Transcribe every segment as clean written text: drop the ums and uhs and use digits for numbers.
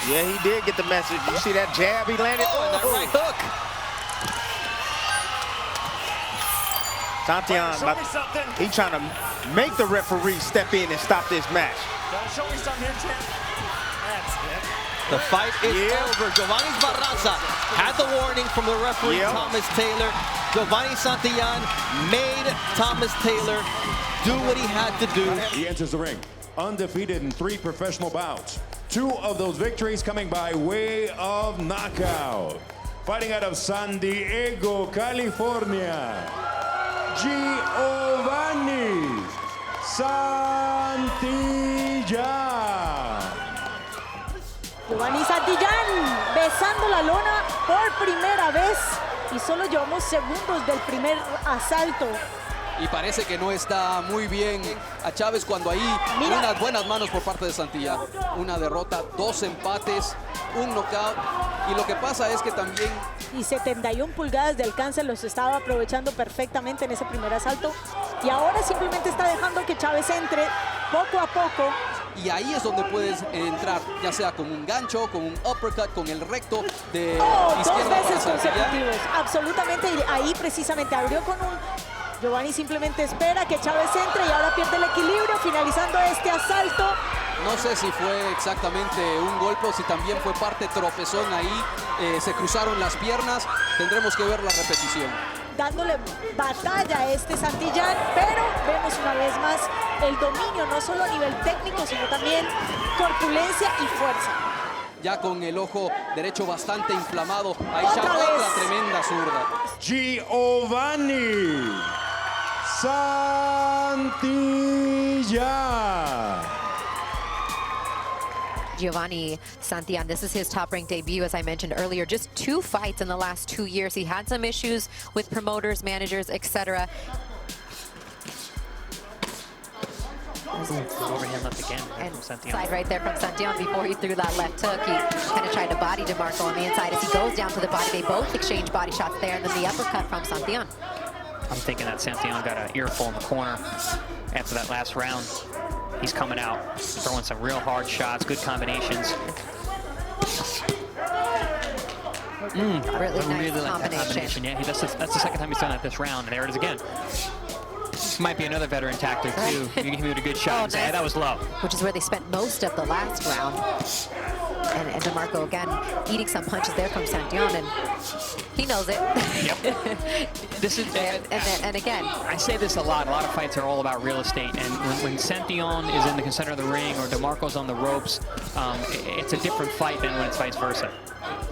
Yeah, he did get the message. You see that jab he landed? Oh, and that right hook. Santian, he trying to make the referee step in and stop this match. Show me something here, champ. That's it. The fight is over. Giovani Barraza had the warning from the referee, Thomas Taylor. Giovani Santillan made Thomas Taylor do what he had to do. He enters the ring, undefeated in 3 professional bouts. 2 of those victories coming by way of knockout. Fighting out of San Diego, California, Giovani Santillan. Giovanni Santillan besando la lona por primera vez y solo llevamos segundos del primer asalto. Y parece que no está muy bien a Chávez cuando ahí unas buenas manos por parte de Santillan. Una derrota, 2 empates, un knockout. Y lo que pasa es que también... Y 71 pulgadas de alcance los estaba aprovechando perfectamente en ese primer asalto. Y ahora simplemente está dejando que Chávez entre poco a poco. Y ahí es donde puedes entrar, ya sea con un gancho, con un uppercut, con el recto de izquierda. 2 veces consecutivos, absolutamente. Y ahí precisamente abrió con un... Giovanni simplemente espera que Chávez entre y ahora pierde el equilibrio, finalizando este asalto. No sé si fue exactamente un golpe o si también fue parte tropezón ahí. Se cruzaron las piernas. Tendremos que ver la repetición. Dándole batalla a este Santillan, pero vemos una vez más el dominio, no solo a nivel técnico, sino también corpulencia y fuerza. Ya con el ojo derecho bastante inflamado. Ahí ya otra tremenda zurda. Giovani Santillan. Giovanni Santian, this is his top-ranked debut, as I mentioned earlier. Just 2 fights in the last 2 years. He had some issues with promoters, managers, etc. Overhand left again. And side right there from Santian before he threw that left hook. He kind of tried to body DeMarco on the inside. As he goes down to the body, they both exchange body shots there, and then the uppercut from Santian. I'm thinking that Santian got an earful in the corner after that last round. He's coming out, throwing some real hard shots, good combinations. Really nice like that combination. Yeah, that's the second time he's done that this round, and there it is again. This might be another veteran tactic too. You can hit a good shot and say, hey, that was low. Which is where they spent most of the last round. And DeMarco again eating some punches there from Santian, and he knows it. Yep. This is and again, I say this a lot. A lot of fights are all about real estate, and when Santian is in the center of the ring or DeMarco's on the ropes, it's a different fight than when it's vice versa.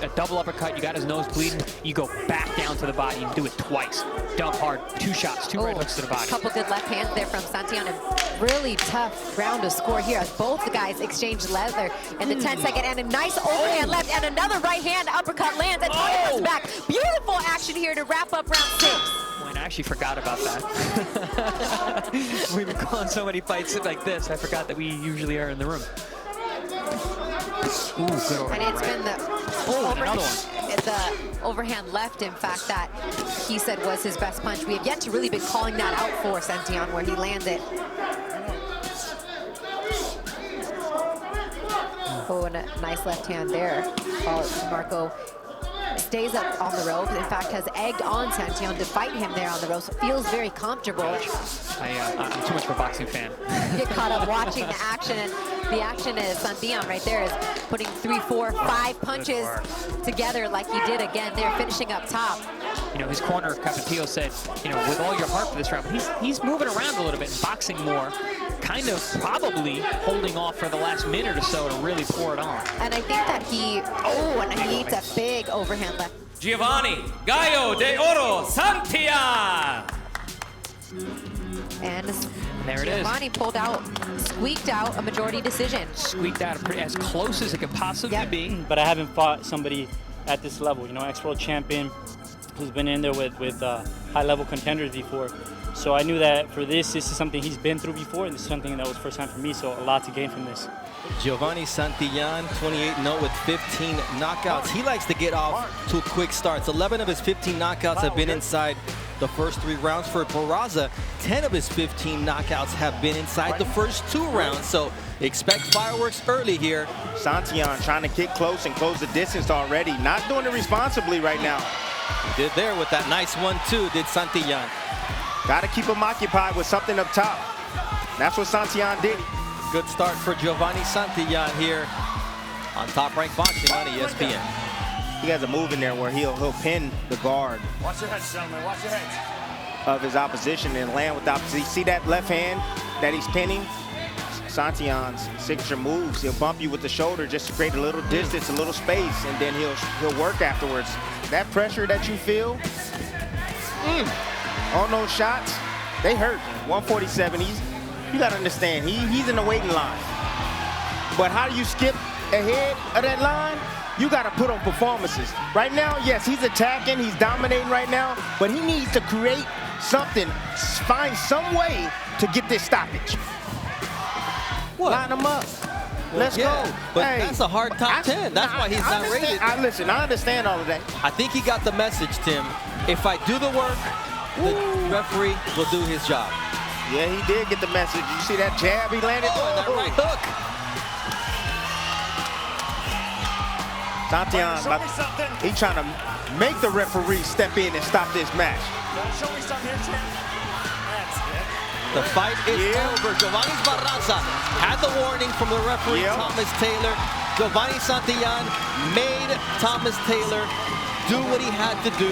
A double uppercut, you got his nose bleeding, you go back down to the body and do it twice. Dump hard, 2 shots, 2 right hooks to the body. A couple good left hands there from Santian, and really tough round to score here as both the guys exchanged leather in the 10-second, and a nice overhand left, and another right hand uppercut lands, and Tony comes back. Beautiful action here to wrap up round 6. I actually forgot about that. We've been calling so many fights like this, I forgot that we usually are in the room. Ooh, good overhand. And it's been the overhand left, in fact, that he said was his best punch. We have yet to really been calling that out for Santian, where he landed. Oh, and a nice left hand there. Marco stays up on the ropes. In fact, has egged on Santian to fight him there on the ropes. Feels very comfortable. I'm too much of a boxing fan. Get caught up watching the action, and the action is Santian right there is putting 3, 4, 5 punches together like he did again there, finishing up top. You know, his corner, Capetillo said, you know, with all your heart for this round, but he's moving around a little bit and boxing more, kind of probably holding off for the last minute or so to really pour it on. And I think that and he eats a big overhand left. Giovanni Gallo de Oro Santian. And there it is. Giovanni pulled out, squeaked out a majority decision. Squeaked out as close as it could possibly be. But I haven't fought somebody at this level, you know, ex-world champion who's been in there with high-level contenders before. So I knew that for this is something he's been through before, and this is something that was first time for me, so a lot to gain from this. Giovani Santillan, 28-0 with 15 knockouts. He likes to get off to quick starts. 11 of his 15 knockouts have been inside the first 3 rounds. For Barraza, 10 of his 15 knockouts have been inside the first 2 rounds. So expect fireworks early here. Santian trying to get close and close the distance already. Not doing it responsibly right now. He did there with that nice 1-2, did Santillan. Got to keep him occupied with something up top. That's what Santian did. Good start for Giovani Santillan here on Top Rank Boxing on ESPN. He has a move in there where he'll pin the guard. Watch your heads, gentlemen. Watch your heads. Of his opposition and land with the opposition. See that left hand that he's pinning? Santian's signature moves. He'll bump you with the shoulder just to create a little distance, a little space, and then he'll work afterwards. That pressure that you feel on those shots, they hurt. 147. You got to understand, he's in the waiting line. But how do you skip ahead of that line? You got to put on performances. Right now, yes, he's attacking, he's dominating right now, but he needs to create something, find some way to get this stoppage. What? Line him up. Let's go. But that's a hard top 10. That's why he's not rated. Listen, I understand all of that. I think he got the message, Tim. If I do the work, the referee will do his job. Yeah, he did get the message. You see that jab he landed? And that right hook. Santian, he's trying to make the referee step in and stop this match. Show me something here, champ. That's it. The fight is over. Giovanni Barraza had the warning from the referee, Thomas Taylor. Giovanni Santillan made Thomas Taylor do what he had to do.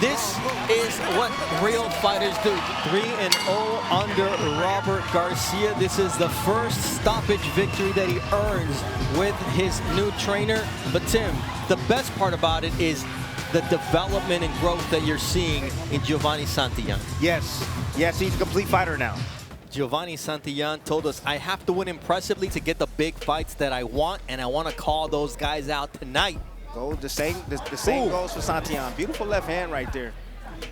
This is what real fighters do. 3-0 under Robert Garcia. This is the first stoppage victory that he earns with his new trainer. But Tim, the best part about it is the development and growth that you're seeing in Giovanni Santillan. Yes, he's a complete fighter now. Giovanni Santillan told us, I have to win impressively to get the big fights that I want, and I want to call those guys out tonight. The same goes for Santillan. Beautiful left hand right there.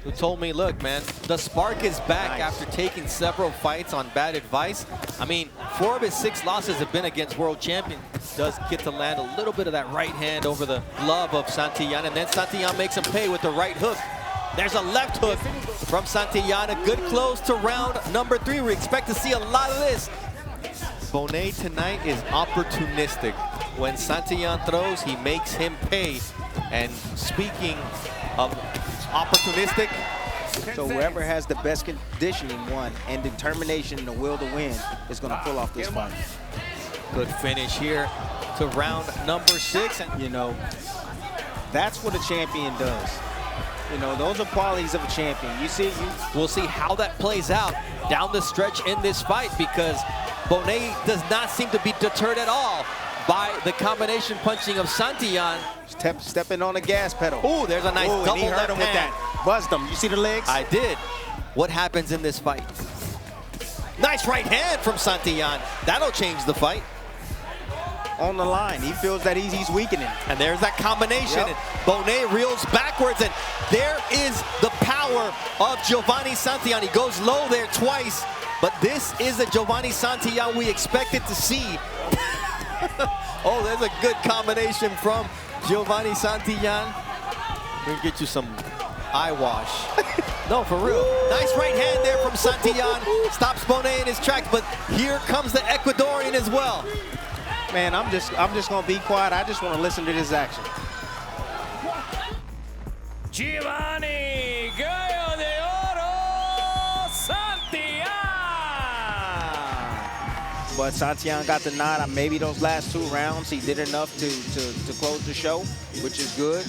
Who told me, look, man, the spark is back after taking several fights on bad advice. I mean, 4 of his 6 losses have been against world champions. Does get to land a little bit of that right hand over the glove of Santillan, and then Santillan makes him pay with the right hook. There's a left hook from Santillan. A good close to round number 3. We expect to see a lot of this. Bonet tonight is opportunistic. When Santillan throws, he makes him pay. And speaking of opportunistic, so whoever has the best conditioning and determination and the will to win is going to pull off this fight. Good finish here to round number 6. And you know, that's what a champion does. You know, those are qualities of a champion. We'll see how that plays out down the stretch in this fight, because Bonet does not seem to be deterred at all by the combination punching of Santillan. Stepping on the gas pedal. Ooh, there's a nice double and he hurt him with that. Buzzed him. You see the legs? I did. What happens in this fight? Nice right hand from Santillan. That'll change the fight. On the line, he feels that he's weakening. And there's that combination. And Bonet reels backwards, and there is the power of Giovanni Santillan. He goes low there twice, but this is the Giovanni Santillan we expected to see. Oh, there's a good combination from Giovanni Santillan. We'll get you some eye wash. No, for real. Nice right hand there from Santillan. Stops Bonet in his tracks, but here comes the Ecuadorian as well. Man, I'm just gonna be quiet. I just want to listen to this action. Giovanni Gallo de Oro Santian. But Santian got the nod. Maybe those last 2 rounds, he did enough to close the show, which is good.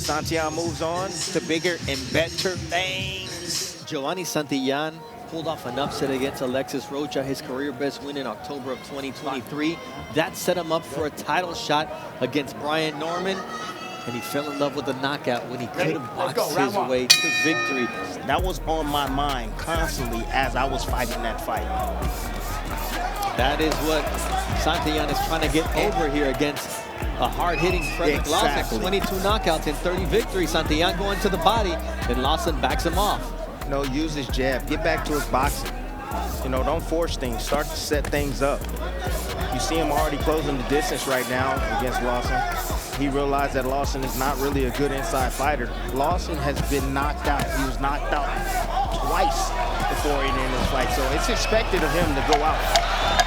Santian moves on to bigger and better things. Giovanni Santillan pulled off an upset against Alexis Rocha, his career best win in October of 2023. That set him up for a title shot against Brian Norman, and he fell in love with the knockout when he could have boxed his way to victory. That was on my mind constantly as I was fighting that fight. That is what Santillan is trying to get over here against a hard-hitting Frederick Lawson. 22 knockouts and 30 victories. Santillan going to the body, and Lawson backs him off. No, use his jab. Get back to his boxing. You know, don't force things. Start to set things up. You see him already closing the distance right now against Lawson. He realized that Lawson is not really a good inside fighter. Lawson has been knocked out. He was knocked out twice before he ended this fight, so it's expected of him to go out.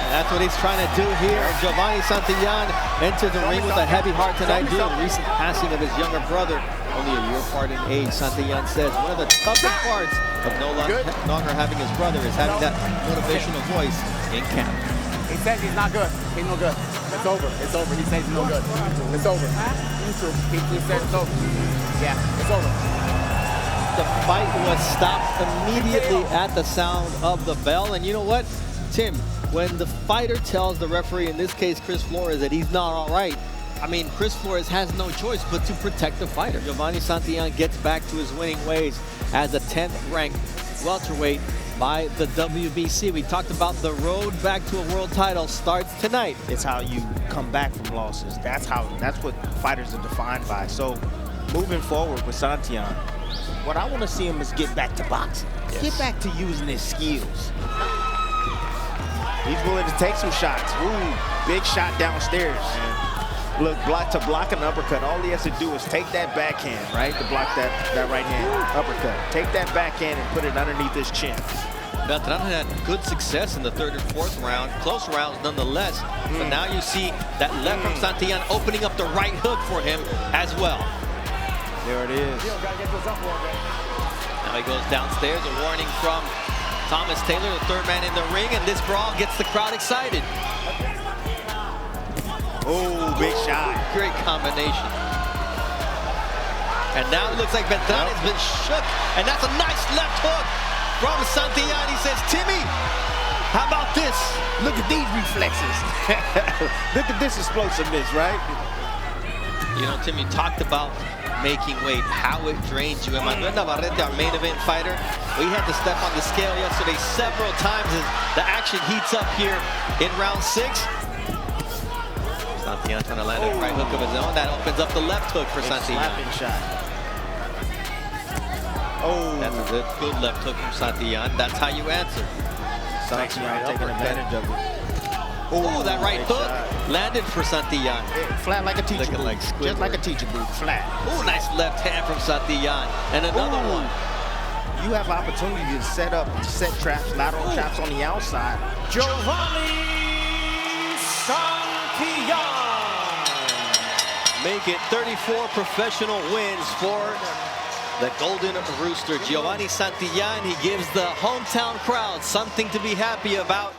And that's what he's trying to do here. Giovani Santillan enters the ring with a heavy heart tonight due to the recent passing of his younger brother, only a year apart in age. Santillan says one of the toughest parts of no longer having his brother is having that motivational voice in camp. He says he's not good. He's no good. It's over. It's over. He says he's no good. It's over. He says it's over. Yeah, it's over. The fight was stopped immediately at the sound of the bell. And you know what, Tim? When the fighter tells the referee, in this case Chris Flores, that he's not all right, I mean, Chris Flores has no choice but to protect the fighter. Giovani Santillan gets back to his winning ways as a 10th ranked welterweight by the WBC. We talked about the road back to a world title starts tonight. It's how you come back from losses. That's what fighters are defined by. So moving forward with Santian, what I want to see him is get back to boxing. Yes. Get back to using his skills. He's willing to take some shots. Ooh, big shot downstairs. Look, to block an uppercut, all he has to do is take that backhand, right, to block that right hand uppercut. Take that backhand and put it underneath his chin. Beltran had good success in the 3rd and 4th round, close rounds nonetheless. But now you see that left from Santillan opening up the right hook for him as well. There it is. Now he goes downstairs, a warning from Thomas Taylor, the 3rd man in the ring, and this brawl gets the crowd excited. Oh, big shot. Great combination. And now it looks like Beltran has been shook, and that's a nice left hook from Santillan. He says, Timmy, how about this? Look at these reflexes. Look at this explosiveness, right? You know, Tim, you talked about making weight, how it drains you. And Manuel Navarrete, our main event fighter, we had to step on the scale yesterday several times as the action heats up here in round 6. Santillan trying to land a right hook of his own. That opens up the left hook for Santillan. Slapping shot. Oh, that's a good left hook from Santillan. That's how you answer. Santillan taking advantage of it. Oh, that right hook landed for Santillan. Flat like a teacher boot. Like just like a teacher boot, flat. Oh, nice left hand from Santillan. And another one. You have opportunity to set traps, lateral traps on the outside. Giovani Santillan. Make it 34 professional wins for the Golden Rooster. Giovani Santillan, he gives the hometown crowd something to be happy about.